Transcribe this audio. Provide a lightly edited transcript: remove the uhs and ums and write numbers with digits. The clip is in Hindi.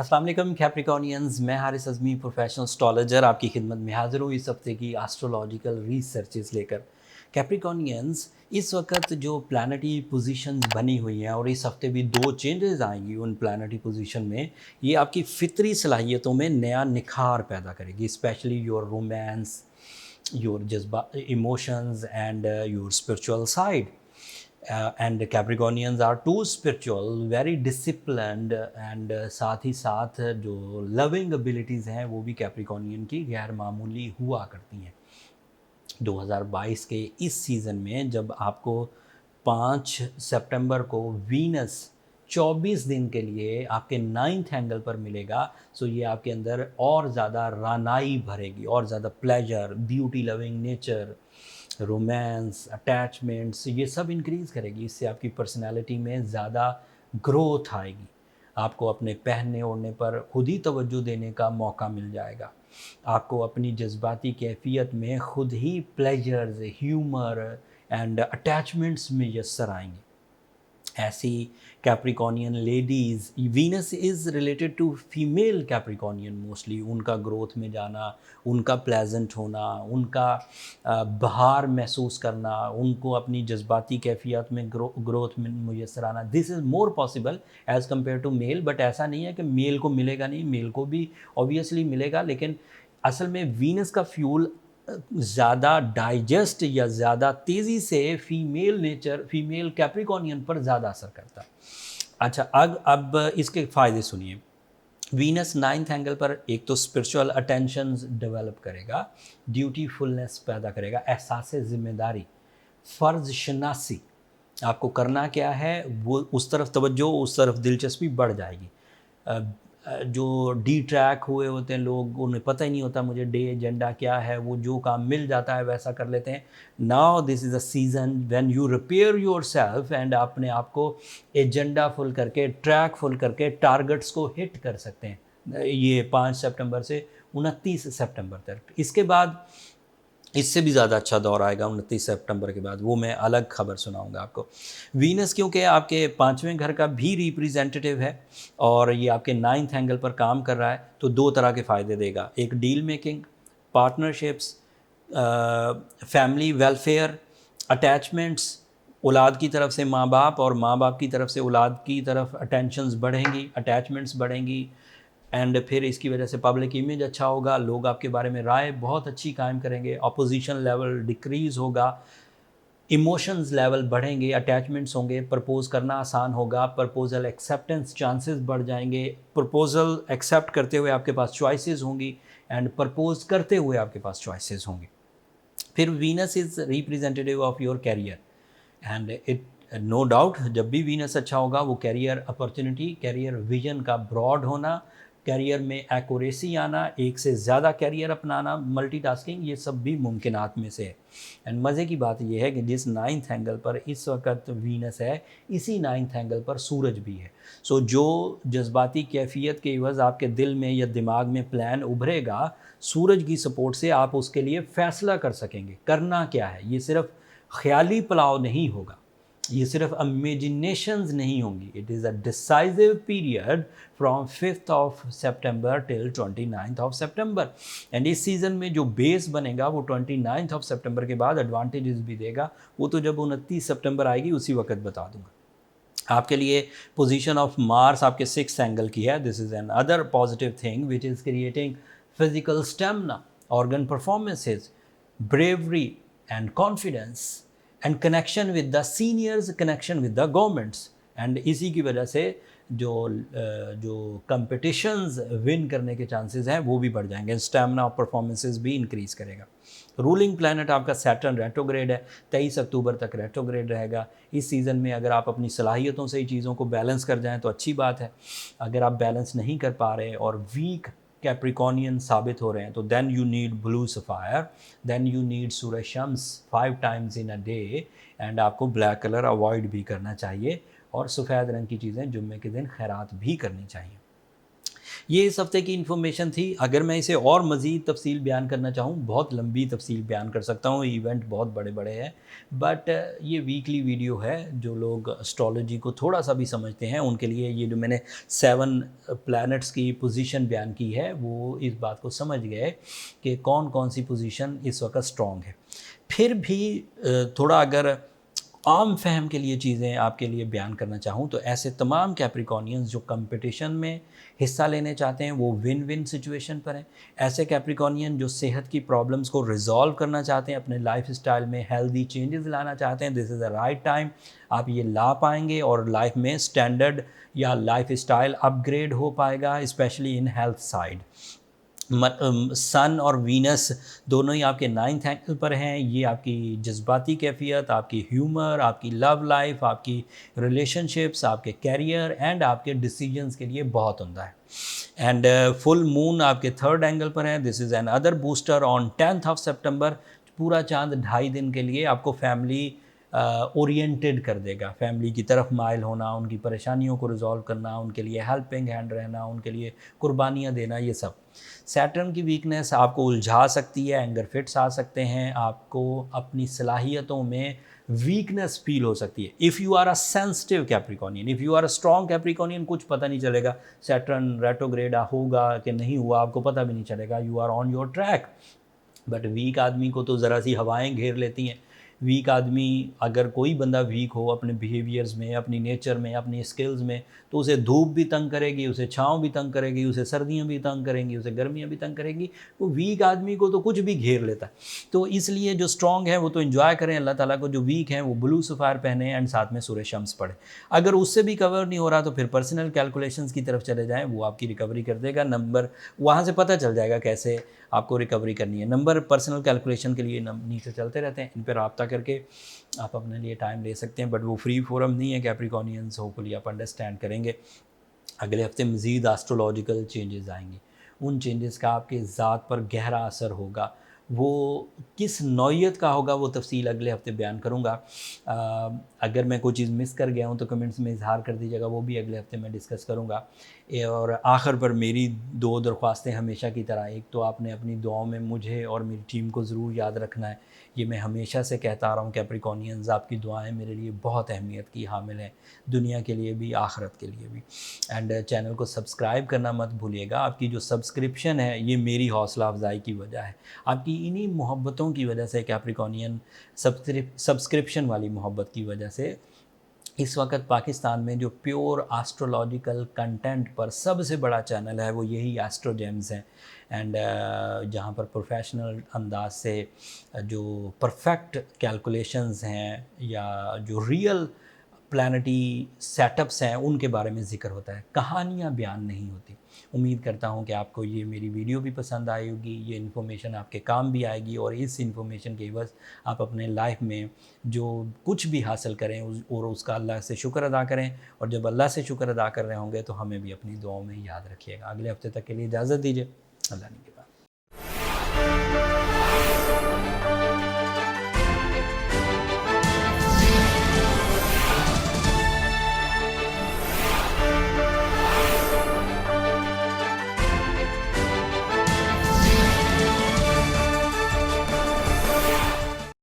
अस्सलाम वालेकुम कैप्रिकॉर्नियंस, मैं हारिस अज़मी प्रोफेशनल एस्ट्रोलॉजर आपकी खिदमत में हाज़िर हूँ इस हफ्ते की एस्ट्रोलॉजिकल रिसर्चेस लेकर। कैप्रिकॉर्नियंस, इस वक्त जो प्लानिटरी पोजीशंस बनी हुई हैं और इस हफ्ते भी दो चेंजेस आएंगी उन प्लानिटरी पोजीशन में, ये आपकी फितरी सलाहियतों में नया निखार पैदा करेगी, स्पेशली योर रोमांस, योर जज्बा, emotions and your spiritual side. And Capricornians are too spiritual, very disciplined and साथ ही साथ जो लविंग एबिलिटीज़ हैं वो भी कैप्रिकॉर्नियन की गैर मामूली हुआ करती हैं। 2022 के इस सीज़न में जब आपको 5 सितंबर को वीनस 24 दिन के लिए आपके 9th एंगल पर मिलेगा, सो ये आपके अंदर और ज़्यादा रानाई भरेगी, और ज़्यादा pleasure, beauty loving nature, romance, attachments, ये सब इंक्रीज़ करेगी। इससे आपकी पर्सनैलिटी में ज़्यादा ग्रोथ आएगी। आपको अपने पहनने ओढ़ने पर खुद ही तवज्जो देने का मौका मिल जाएगा। आपको अपनी जज्बाती कैफियत में खुद ही प्लेजर्स, ह्यूमर एंड अटैचमेंट्स मैसर आएंगे। ऐसी Capricornian ladies, Venus is related to female Capricornian mostly, उनका ग्रोथ में जाना, उनका प्लेजेंट होना, उनका बहार महसूस करना, उनको अपनी जज्बाती कैफियत में ग्रोथ में मुयसर आना, this is more possible as compare to male. But ऐसा नहीं है कि मेल को मिलेगा नहीं, मेल को भी ऑब्वियसली मिलेगा, लेकिन असल में वीनस का फ्यूल ज़्यादा डाइजेस्ट या ज़्यादा तेज़ी से फीमेल कैप्रिकॉर्नियन पर ज़्यादा असर करता है। अच्छा, अब इसके फ़ायदे सुनिए। वीनस 9th एंगल पर एक तो स्पिरिचुअल अटेंशंस डेवलप करेगा, ड्यूटीफुलनेस पैदा करेगा, एहसास ज़िम्मेदारी, फ़र्ज़ शनासी, आपको करना क्या है वो उस तरफ तवज्जो, उस तरफ दिलचस्पी बढ़ जाएगी। जो डी ट्रैक हुए होते हैं लोग, उन्हें पता ही नहीं होता मुझे डे एजेंडा क्या है, वो जो काम मिल जाता है वैसा कर लेते हैं। Now this is a season when you repair your self and अपने आप को एजेंडा फुल करके, ट्रैक फुल करके टारगेट्स को हिट कर सकते हैं। ये 5 सितंबर से 29 सितंबर तक। इसके बाद इससे भी ज़्यादा अच्छा दौर आएगा 29 सितंबर के बाद, वो मैं अलग खबर सुनाऊंगा आपको। वीनस क्योंकि आपके 5वें घर का भी रिप्रेजेंटेटिव है और ये आपके 9th एंगल पर काम कर रहा है, तो दो तरह के फ़ायदे देगा। एक deal making, partnerships, family welfare, attachments, औलाद की तरफ से माँ बाप और माँ बाप की तरफ से औलाद की तरफ अटेंशंस बढ़ेंगी, अटैचमेंट्स बढ़ेंगी। एंड फिर इसकी वजह से पब्लिक इमेज अच्छा होगा, लोग आपके बारे में राय बहुत अच्छी कायम करेंगे, अपोजिशन लेवल डिक्रीज़ होगा, इमोशंस लेवल बढ़ेंगे, अटैचमेंट्स होंगे, प्रपोज करना आसान होगा, प्रपोजल एक्सेप्टेंस चांसेस बढ़ जाएंगे, प्रपोजल एक्सेप्ट करते हुए आपके पास चॉइसेस होंगी एंड प्रपोज करते हुए आपके पास चॉइसेस होंगी। फिर Venus is representative of your career and it, no doubt जब भी वीनस अच्छा होगा वो कैरियर अपॉर्चुनिटी, कैरियर विजन का ब्रॉड होना, कैरियर में एक्यूरेसी आना, एक से ज़्यादा कैरियर अपनाना, मल्टीटास्किंग, ये सब भी मुमकिनात में से है। एंड मज़े की बात यह है कि जिस 9th एंगल पर इस वक्त वीनस है, इसी 9th एंगल पर सूरज भी है। सो जो जज्बाती कैफियत के एवज़ आपके दिल में या दिमाग में प्लान उभरेगा, सूरज की सपोर्ट से आप उसके लिए फ़ैसला कर सकेंगे करना क्या है। ये सिर्फ ख्याली पुलाव नहीं होगा, ये सिर्फ इमेजिनेशंस नहीं होंगी। It is a decisive period from 5th of September till 29th of September. And इस सीज़न में जो बेस बनेगा वो 29th ऑफ सितंबर के बाद एडवांटेजेस भी देगा। वो तो जब 29 सितंबर आएगी उसी वक्त बता दूंगा। आपके लिए पोजीशन ऑफ मार्स आपके 6th एंगल की है। This is N other positive thing which is creating physical stamina, organ performances, bravery and confidence and connection with the seniors, connection with the governments। And इसी की वजह से जो कंपटिशंस विन करने के चांसेस हैं वो भी बढ़ जाएंगे, स्टैमिना और परफॉर्मेंसेस भी इंक्रीज़ करेगा। रूलिंग प्लैनेट आपका सैटर्न रेट्रोग्रेड है, 23 अक्टूबर तक रेट्रोग्रेड रहेगा। इस सीज़न में अगर आप अपनी सलाहियतों से ही चीज़ों को बैलेंस कर जाएं तो अच्छी बात है। अगर आप बैलेंस नहीं कर पा रहे और वीक कैप्रिकॉर्नियन साबित हो रहे हैं तो then you need blue sapphire, then you need सूरज शम्स 5 times in a day. And आपको ब्लैक कलर अवॉइड भी करना चाहिए और सफ़ेद रंग की चीज़ें जुम्मे के दिन खैरात भी करनी चाहिए। ये इस हफ्ते की इन्फॉर्मेशन थी। अगर मैं इसे और मज़ीद तफसील बयान करना चाहूँ, बहुत लंबी तफसील बयान कर सकता हूँ, इवेंट बहुत बड़े-बड़े हैं। बट ये वीकली वीडियो है, जो लोग एस्ट्रोलॉजी को थोड़ा-सा भी समझते हैं, उनके लिए ये जो मैंने 7 प्लैनेट्स की पोजीशन बयान की है, वो इस बात को समझ गए कि कौन-कौन सी पोजीशन इस वक़्त स्ट्रॉन्ग है। फिर भी थोड़ा अगर आम फ़हम के लिए चीज़ें आपके लिए बयान करना चाहूँ, तो ऐसे तमाम कैप्रिकॉर्नियंस जो कंपटीशन में हिस्सा लेने चाहते हैं, वो विन विन सिचुएशन पर हैं। ऐसे कैप्रिकॉर्नियन जो सेहत की प्रॉब्लम्स को रिज़ॉल्व करना चाहते हैं, अपने लाइफ़स्टाइल में हेल्दी चेंजेस लाना चाहते हैं, this is the right time. आप ये ला पाएँगे और लाइफ़ में स्टैंडर्ड या लाइफ़स्टाइल अपग्रेड हो पाएगा, स्पेशली इन हेल्थ साइड। सन और वीनस दोनों ही आपके 9th एंगल पर हैं। ये आपकी जज्बाती कैफियत, आपकी ह्यूमर, आपकी लव लाइफ, आपकी रिलेशनशिप्स, आपके कैरियर एंड आपके डिसीजंस के लिए बहुत उम्दा है। एंड फुल मून आपके 3rd एंगल पर है। This is another booster on 10th of सितंबर। पूरा चांद 2.5 दिन के लिए आपको फैमिली ओरिएंटेड कर देगा। फैमिली की तरफ माइल होना, उनकी परेशानियों को रिजॉल्व करना, उनके लिए हेल्पिंग हैंड रहना, उनके लिए कुर्बानियाँ देना, ये सब। सैटर्न की वीकनेस आपको उलझा सकती है, एंगर फिट्स आ सकते हैं, आपको अपनी सलाहियतों में वीकनेस फील हो सकती है। If you are a sensitive Capricornian, if you are a strong Capricornian, कुछ पता नहीं चलेगा सैटर्न रेट्रोग्रेड होगा कि नहीं हुआ, आपको पता भी नहीं चलेगा, you are on your track. But weak आदमी को तो ज़रा सी हवाएं घेर लेती हैं। वीक आदमी, अगर कोई बंदा वीक हो अपने बिहेवियर्स में, अपनी नेचर में, अपनी स्किल्स में, तो उसे धूप भी तंग करेगी, उसे छाँव भी तंग करेगी, उसे सर्दियाँ भी तंग करेंगी, उसे गर्मियाँ भी तंग करेंगी। तो वीक आदमी को तो कुछ भी घेर लेता है। तो इसलिए जो स्ट्रॉन्ग है वो तो एंजॉय करें अल्लाह ताला को, जो वीक हैं वो ब्लू सफ़ार पहने एंड साथ में सूरज शम्स पढ़े। अगर उससे भी कवर नहीं हो रहा तो फिर पर्सनल कैलकुलेशंस की तरफ चले जाएँ, वो आपकी रिकवरी कर देगा। नंबर वहाँ से पता चल जाएगा कैसे आपको रिकवरी करनी है। नंबर पर्सनल कैलकुलेशन के लिए नीचे चलते रहते हैं, इन पर रब्ता करके आप अपने लिए टाइम ले सकते हैं। बट वो फ्री फोरम नहीं है कैप्रिकॉर्नियंस, होपफुली आप अंडरस्टैंड करेंगे। अगले हफ्ते मज़ीद एस्ट्रोलॉजिकल चेंजेस आएंगे। उन चेंजेस का आपके ज़ात पर गहरा असर होगा। वो किस नौइयत का होगा वो तफसील अगले हफ्ते बयान करूँगा। अगर मैं कोई चीज़ मिस कर गया हूँ तो कमेंट्स में इज़हार कर दीजिएगा, वो भी अगले हफ्ते मैं डिस्कस करूँगा। और आखिर पर मेरी 2 दरख्वास्तें हमेशा की तरह, एक तो आपने अपनी दुआओं में मुझे और मेरी टीम को ज़रूर याद रखना है। ये मैं हमेशा से कहता आ रहा हूँ, कैप्रिकॉर्नियंस आपकी दुआएं मेरे लिए बहुत अहमियत की हामिल हैं, दुनिया के लिए भी, आखिरत के लिए भी। एंड चैनल को सब्सक्राइब करना मत भूलिएगा। आपकी जो सब्सक्रिप्शन है ये मेरी हौसला अफजाई की वजह है। आपकी इन्हीं मोहब्बतों की वजह से, कैप्रिकॉर्नियन सब्सक्रिप्शन वाली मोहब्बत की वजह से, इस वक्त पाकिस्तान में जो प्योर एस्ट्रोलॉजिकल कंटेंट पर सबसे बड़ा चैनल है वो यही एस्ट्रो जेम्स है। एंड जहाँ पर प्रोफेशनल अंदाज से जो परफेक्ट कैलकुलेशंस हैं या जो रियल प्लानिटी सेटअप्स हैं उनके बारे में ज़िक्र होता है, कहानियाँ बयान नहीं होती। उम्मीद करता हूँ कि आपको ये मेरी वीडियो भी पसंद आई होगी, ये इन्फॉर्मेशन आपके काम भी आएगी और इस इन्फॉर्मेशन के एवज़ आप अपने लाइफ में जो कुछ भी हासिल करें और उसका अल्लाह से शुक्र अदा करें। और जब अल्लाह से शुक्र अदा कर रहे होंगे तो हमें भी अपनी दुआओं में याद रखिएगा। अगले हफ्ते तक के लिए इजाज़त दीजिए। अल्लाह ने के बाद।